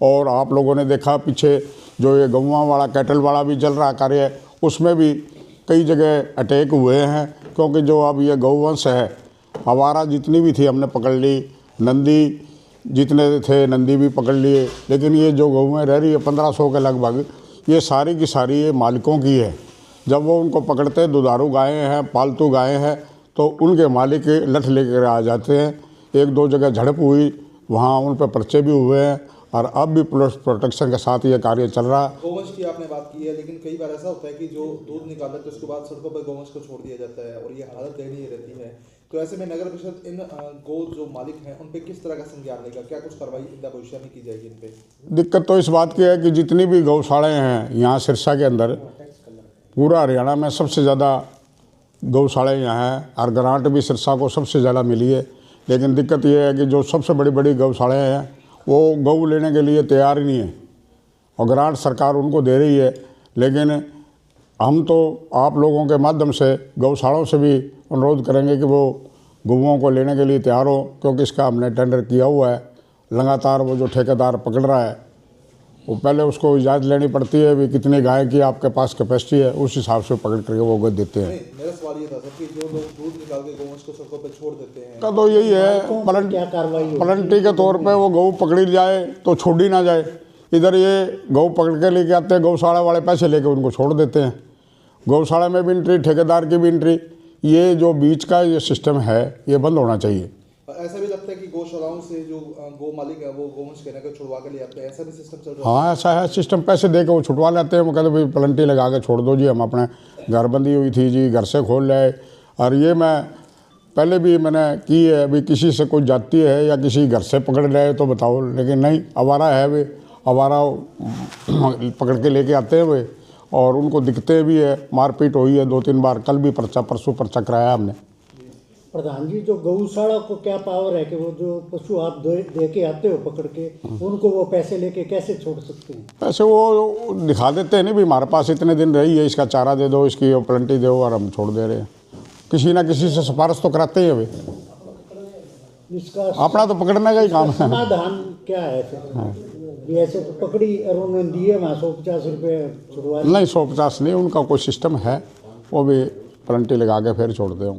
और आप लोगों ने देखा पीछे जो ये गौवां वाला कैटल वाला भी चल रहा कार्य है, उसमें भी कई जगह अटैक हुए हैं। क्योंकि जो अब ये गौवंश है, आवारा जितनी भी थी हमने पकड़ ली, नंदी जितने थे नंदी भी पकड़ लिए, लेकिन ये जो गौएँ रह रही है 1500 के लगभग, ये सारी की सारी ये मालिकों की है। जब वो उनको पकड़ते, दुधारू गायें हैं, पालतू गायें हैं, तो उनके मालिक लठ लेकर आ जाते हैं। एक दो जगह झड़प हुई, वहाँ उन पर पर्चे भी हुए हैं, और अब भी पुलिस प्रोटेक्शन के साथ ये कार्य चल रहा है। गौवंश की आपने बात की है, लेकिन कई बार ऐसा होता है कि जो दूध निकालते हैं तो उसके बाद सड़कों पर गौवंश को छोड़ दिया जाता है और ये हालत दयनीय रहती है। तो ऐसे में नगर परिषद इन गौ जो मालिक हैं उन पे किस तरह का संज्ञान लेगा? क्या कुछ कार्रवाई भविष्य में की जाएगी इन पे? दिक्कत तो इस बात की है कि जितनी भी गौशालाएँ हैं यहाँ सिरसा के अंदर, पूरा हरियाणा में सबसे ज़्यादा गौशालाएँ यहाँ हैं, और ग्रांट भी सिरसा को सबसे ज़्यादा मिली है। लेकिन दिक्कत ये है कि जो सबसे बड़ी बड़ी गौशालाएँ हैं वो गौ लेने के लिए तैयार ही नहीं है, और ग्रांट सरकार उनको दे रही है। लेकिन हम तो आप लोगों के माध्यम से गौशालाओं से भी अनुरोध करेंगे कि वो गौओं को लेने के लिए तैयार हो, क्योंकि इसका हमने टेंडर किया हुआ है। लगातार वो जो ठेकेदार पकड़ रहा है, वो पहले उसको इजाज़त लेनी पड़ती है भी कितनी गाय की आपके पास कैपेसिटी है, उस हिसाब से पकड़ करके वो गो देते हैं। मेरा सवाल ये था सर कि जो लोग दूध निकाल के गौवंश को सड़कों पे छोड़ देते हैं, का तो यही है, पलंटी के तौर पे वो गऊ पकड़ी जाए तो छोड़ी ना जाए। इधर ये गऊ पकड़ के लेके आते हैं, गौशाला वाले पैसे लेके उनको छोड़ देते हैं। गौशाला में भी एंट्री, ठेकेदार की भी एंट्री, ये जो बीच का ये सिस्टम है ये बंद होना चाहिए। ऐसा भी लगता है कि गौशालाओं से जो गौ मालिक है वो गौवंश कहने को छुड़वा के ले आते हैं, ऐसा भी सिस्टम चल रहा है? हाँ, ऐसा है सिस्टम, पैसे दे के वो छुटवा लेते हैं। वो कहते भाई पलंटी लगा के छोड़ दो जी, हम अपने घर बंदी हुई थी जी, घर से खोल लाए। और ये मैं पहले भी मैंने की है, अभी किसी से कोई जाती है या किसी घर से पकड़ लाए तो बताओ, लेकिन नहीं, आवारा है वे, आवारा पकड़ के लेके आते हैं वे, और उनको दिखते भी है। मारपीट हुई है 2-3 बार, कल भी परसों पर्चा कराया हमने। प्रधान जी, जो गौशाला को क्या पावर है कि वो जो पशु आप दे के आते हो पकड़ के, उनको वो पैसे लेके कैसे छोड़ सकते हैं? पैसे वो दिखा देते हैं नहीं भी हमारे पास इतने दिन रही है, इसका चारा दे दो, इसकी पलंटी दो, और हम छोड़ दे रहे हैं। किसी ना किसी से सिफारिश तो कराते ही है वे। इसका अपना तो पकड़ने का ही काम है। समाधान क्या है फिर? ऐसे तो पकड़ी और उन्होंने दिए वहाँ 150 रुपये छुड़वा? नहीं, 150 नहीं, उनका कोई सिस्टम है, वो भी पलंटी लगा के फिर छोड़ दे।